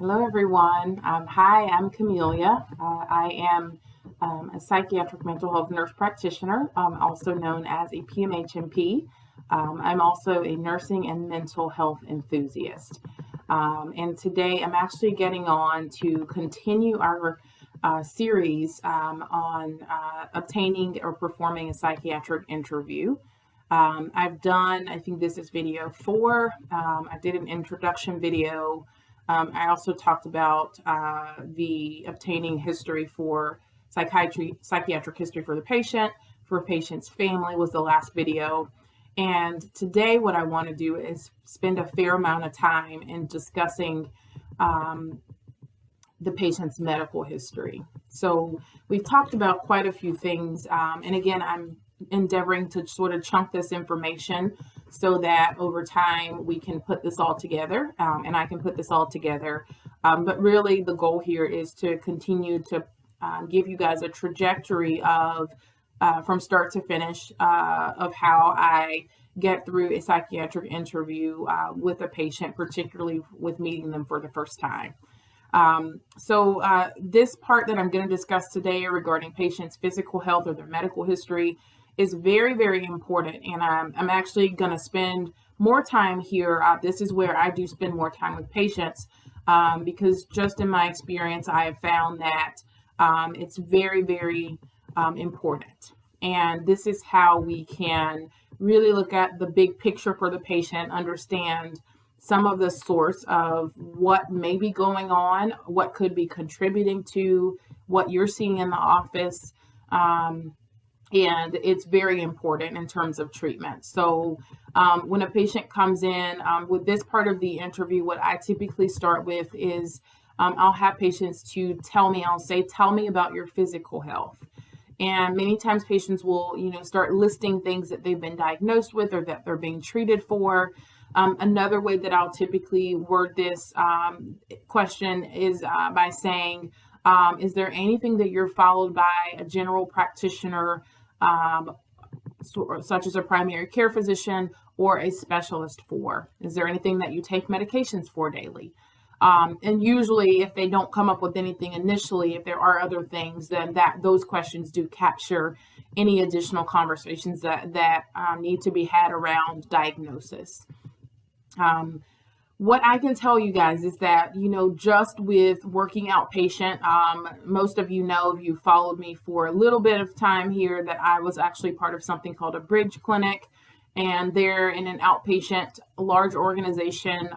Hello, everyone. Hi, I'm Camellia. I am a psychiatric mental health nurse practitioner, also known as a PMHNP. I'm also a nursing and mental health enthusiast. And today I'm actually getting on to continue our series on obtaining or performing a psychiatric interview. I've done, I think this is video 4. I did an introduction video. I also talked about the obtaining history for psychiatric history for the patient, for a patient's family was the last video. And today what I want to do is spend a fair amount of time in discussing the patient's medical history. So we've talked about quite a few things. And again, I'm endeavoring to sort of chunk this information so that over time we can put this all together and I can put this all together. But really the goal here is to continue to give you guys a trajectory of from start to finish of how I get through a psychiatric interview with a patient, particularly with meeting them for the first time. So this part that I'm going to discuss today regarding patients' physical health or their medical history is very, very important. And I'm actually going to spend more time here. This is where I do spend more time with patients because just in my experience, I have found that it's very, very important. And this is how we can really look at the big picture for the patient, understand some of the source of what may be going on, what could be contributing to what you're seeing in the office. And it's very important in terms of treatment. So when a patient comes in with this part of the interview, what I typically start with is I'll have patients to tell me about your physical health. And many times patients will, start listing things that they've been diagnosed with or that they're being treated for. Another way that I'll typically word this question is by saying, is there anything that you're followed by a general practitioner, such as a primary care physician or a specialist for? Is there anything that you take medications for daily? And usually if they don't come up with anything initially, if there are other things, then those questions do capture any additional conversations that need to be had around diagnosis. What I can tell you guys is that, just with working outpatient, most of you know, if you followed me for a little bit of time here, that I was actually part of something called a bridge clinic. And there in an outpatient, large organization,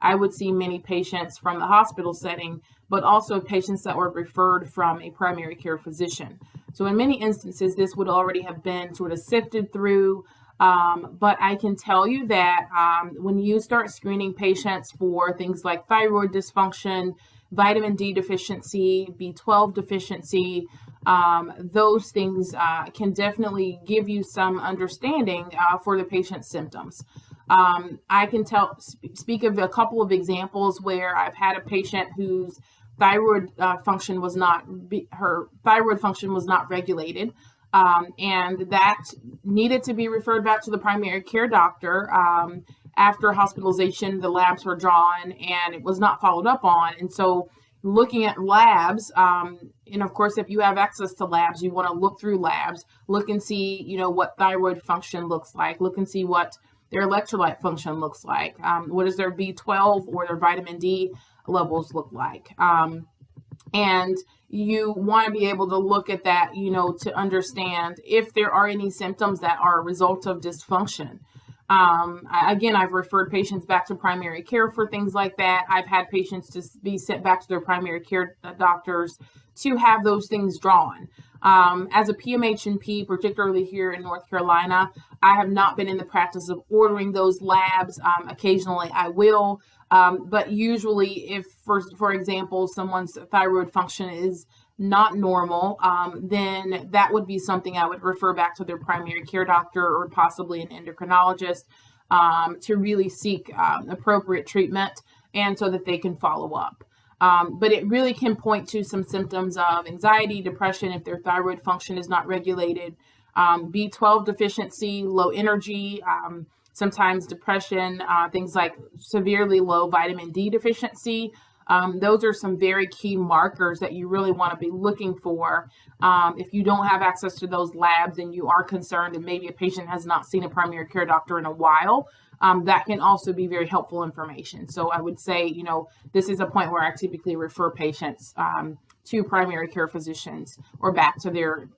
I would see many patients from the hospital setting, but also patients that were referred from a primary care physician. So in many instances, this would already have been sort of sifted through. But I can tell you that when you start screening patients for things like thyroid dysfunction, vitamin D deficiency, B12 deficiency, those things can definitely give you some understanding for the patient's symptoms. I can speak of a couple of examples where I've had a patient whose thyroid function was not regulated. And that needed to be referred back to the primary care doctor. After hospitalization, the labs were drawn and it was not followed up on. And so looking at labs, and of course, if you have access to labs, you want to look through labs, look and see, what thyroid function looks like, look and see what their electrolyte function looks like. What does their B12 or their vitamin D levels look like? And you want to be able to look at that, to understand if there are any symptoms that are a result of dysfunction. I've referred patients back to primary care for things like that. I've had patients to be sent back to their primary care doctors to have those things drawn. As a PMHNP, particularly here in North Carolina, I have not been in the practice of ordering those labs. Occasionally I will. But usually if, for example, someone's thyroid function is not normal, then that would be something I would refer back to their primary care doctor or possibly an endocrinologist to really seek appropriate treatment and so that they can follow up. But it really can point to some symptoms of anxiety, depression, if their thyroid function is not regulated, B12 deficiency, low energy, sometimes depression, things like severely low vitamin D deficiency, Those are some very key markers that you really want to be looking for. If you don't have access to those labs and you are concerned and maybe a patient has not seen a primary care doctor in a while, that can also be very helpful information. So I would say, this is a point where I typically refer patients to primary care physicians or back to their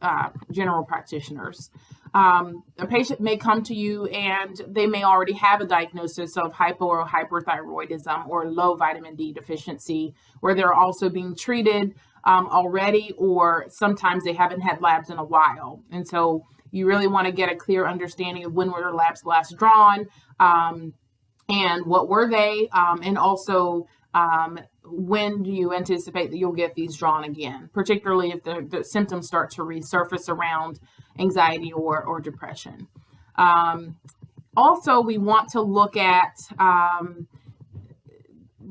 general practitioners. A patient may come to you and they may already have a diagnosis of hypo or hyperthyroidism or low vitamin D deficiency, where they're also being treated already, or sometimes they haven't had labs in a while. And so you really want to get a clear understanding of when were labs last drawn, and what were they, and also when do you anticipate that you'll get these drawn again, particularly if the symptoms start to resurface around anxiety or depression. Also, we want to look at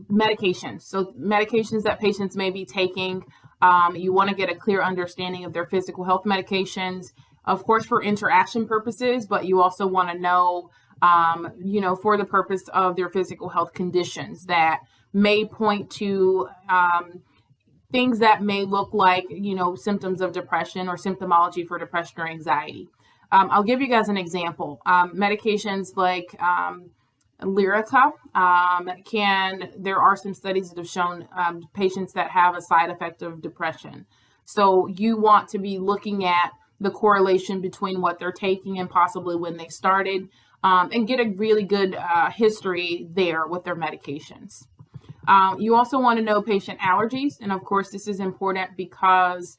medications. So medications that patients may be taking, you want to get a clear understanding of their physical health medications, of course, for interaction purposes, but you also want to know, for the purpose of their physical health conditions that may point to things that may look like, symptoms of depression or symptomology for depression or anxiety. I'll give you guys an example. Medications like Lyrica there are some studies that have shown patients that have a side effect of depression. So you want to be looking at the correlation between what they're taking and possibly when they started, and get a really good history there with their medications. You also want to know patient allergies. And of course, this is important because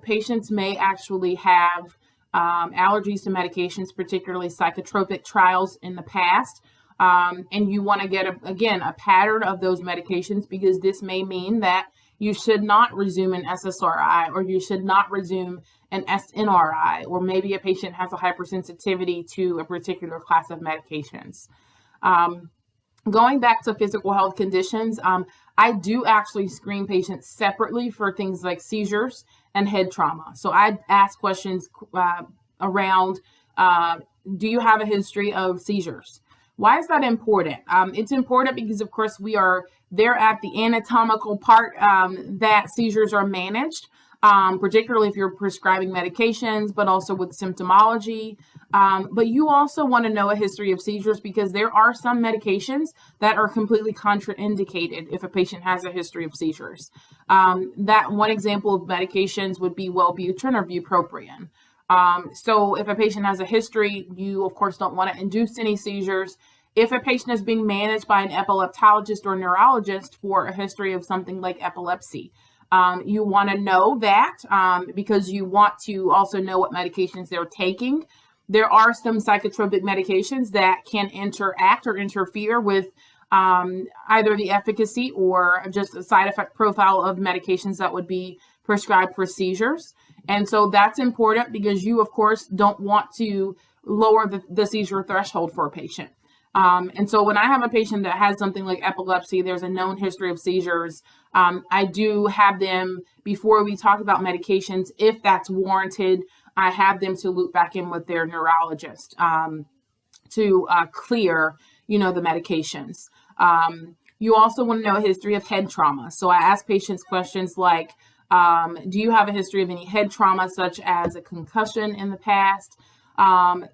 patients may actually have allergies to medications, particularly psychotropic trials in the past. And you want to get, a pattern of those medications, because this may mean that you should not resume an SSRI, or you should not resume an SNRI, or maybe a patient has a hypersensitivity to a particular class of medications. Going back to physical health conditions, I do actually screen patients separately for things like seizures and head trauma. So I ask questions around, do you have a history of seizures? Why is that important? It's important because, of course, we are there at the anatomical part that seizures are managed, particularly if you're prescribing medications, but also with symptomology. But you also want to know a history of seizures, because there are some medications that are completely contraindicated if a patient has a history of seizures. That one example of medications would be Wellbutrin or bupropion. So if a patient has a history, you of course don't want to induce any seizures. If a patient is being managed by an epileptologist or neurologist for a history of something like epilepsy, you want to know that because you want to also know what medications they're taking. There are some psychotropic medications that can interact or interfere with either the efficacy or just a side effect profile of medications that would be prescribed for seizures. And so that's important because you, of course, don't want to lower the seizure threshold for a patient. And so when I have a patient that has something like epilepsy, there's a known history of seizures, I do have them, before we talk about medications, if that's warranted, I have them to loop back in with their neurologist to clear, the medications. You also want to know a history of head trauma. So I ask patients questions like, do you have a history of any head trauma, such as a concussion in the past?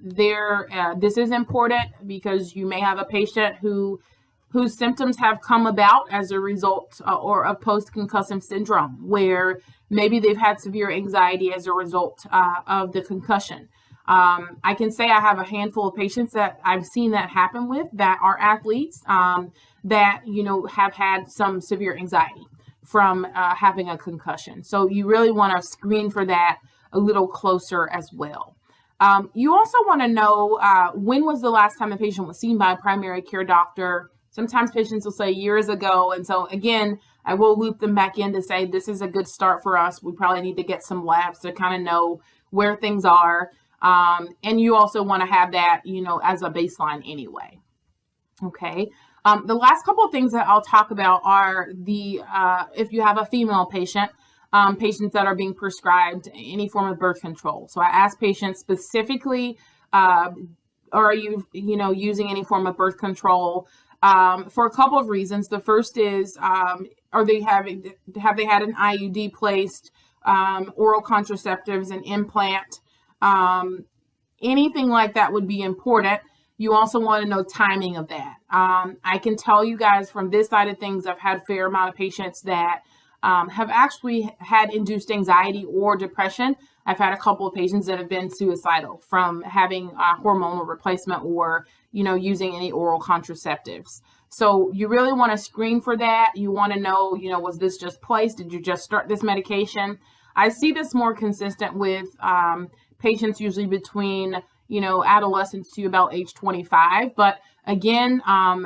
This is important because you may have a patient whose symptoms have come about as a result or of post-concussive syndrome, where maybe they've had severe anxiety as a result of the concussion. I can say I have a handful of patients that I've seen that happen with that are athletes that, have had some severe anxiety from having a concussion. So you really want to screen for that a little closer as well. You also want to know when was the last time a patient was seen by a primary care doctor. Sometimes patients will say years ago. And so again, I will loop them back in to say, this is a good start for us. We probably need to get some labs to kind of know where things are. And you also want to have that, as a baseline anyway. Okay. The last couple of things that I'll talk about are if you have a female patient, patients that are being prescribed any form of birth control. So I ask patients specifically, are you, using any form of birth control? for a couple of reasons. The first is, have they had an IUD placed, oral contraceptives, an implant, anything like that would be important. You also want to know timing of that. I can tell you guys from this side of things, I've had a fair amount of patients that have actually had induced anxiety or depression. I've had a couple of patients that have been suicidal from having hormonal replacement or, using any oral contraceptives. So you really want to screen for that. You want to know, was this just placed? Did you just start this medication? I see this more consistent with patients usually between, adolescence to about age 25. But again,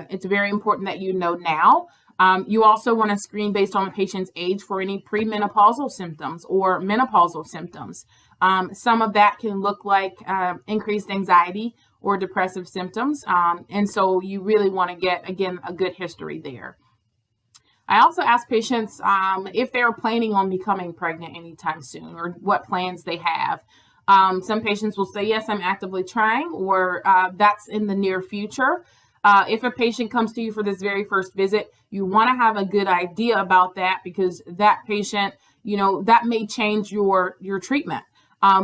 it's very important that you know now. You also want to screen based on the patient's age for any premenopausal symptoms or menopausal symptoms. Some of that can look like increased anxiety or depressive symptoms. And so you really want to get, again, a good history there. I also ask patients if they're planning on becoming pregnant anytime soon or what plans they have. Some patients will say, yes, I'm actively trying, or that's in the near future. If a patient comes to you for this very first visit, you want to have a good idea about that, because that patient, that may change your treatment.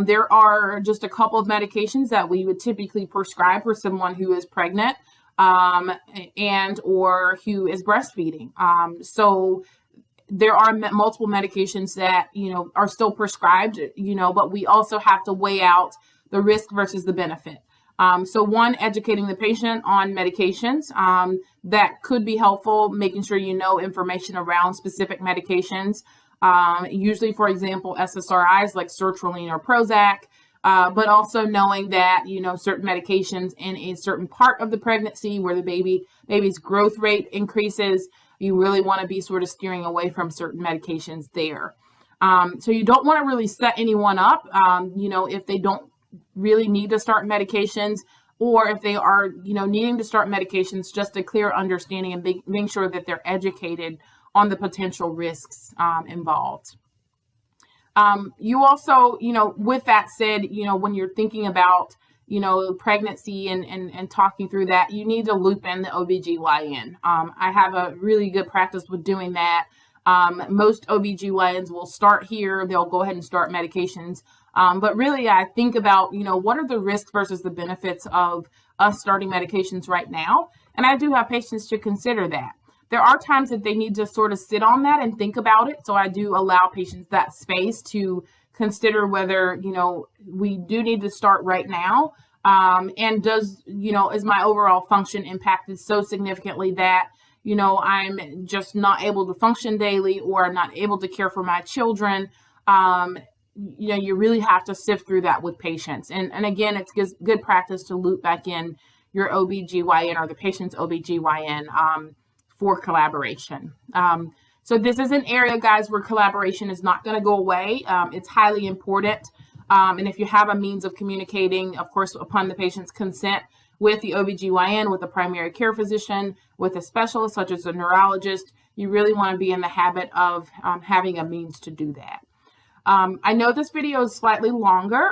There are just a couple of medications that we would typically prescribe for someone who is pregnant and or who is breastfeeding. So there are multiple medications that, are still prescribed, but we also have to weigh out the risk versus the benefit. So one, educating the patient on medications that could be helpful, making sure you know information around specific medications, usually, for example, SSRIs like sertraline or Prozac, but also knowing that, certain medications in a certain part of the pregnancy where the baby's growth rate increases, you really want to be sort of steering away from certain medications there. So you don't want to really set anyone up, if they don't really need to start medications, or if they are, needing to start medications, just a clear understanding and making sure that they're educated on the potential risks involved. You also, with that said, when you're thinking about, pregnancy and talking through that, you need to loop in the OBGYN. I have a really good practice with doing that. Most OBGYNs will start here. They'll go ahead and start medications. But really, I think about, what are the risks versus the benefits of us starting medications right now? And I do have patients to consider that. There are times that they need to sort of sit on that and think about it. So I do allow patients that space to consider whether, we do need to start right now. And does, is my overall function impacted so significantly that, I'm just not able to function daily, or I'm not able to care for my children. You really have to sift through that with patients. And again, it's good practice to loop back in your OBGYN or the patient's OBGYN for collaboration. So this is an area, guys, where collaboration is not going to go away. It's highly important. And if you have a means of communicating, of course, upon the patient's consent with the OBGYN, with the primary care physician, with a specialist such as a neurologist, you really want to be in the habit of having a means to do that. I know this video is slightly longer,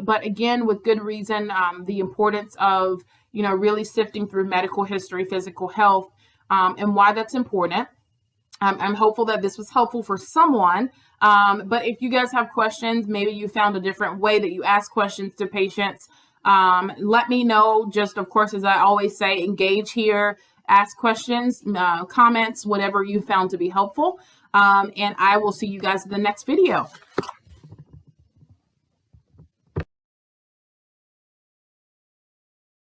but again, with good reason, the importance of, really sifting through medical history, physical health, and why that's important. I'm hopeful that this was helpful for someone, but if you guys have questions, maybe you found a different way that you ask questions to patients, let me know. Just, of course, as I always say, engage here, ask questions, comments, whatever you found to be helpful. And I will see you guys in the next video.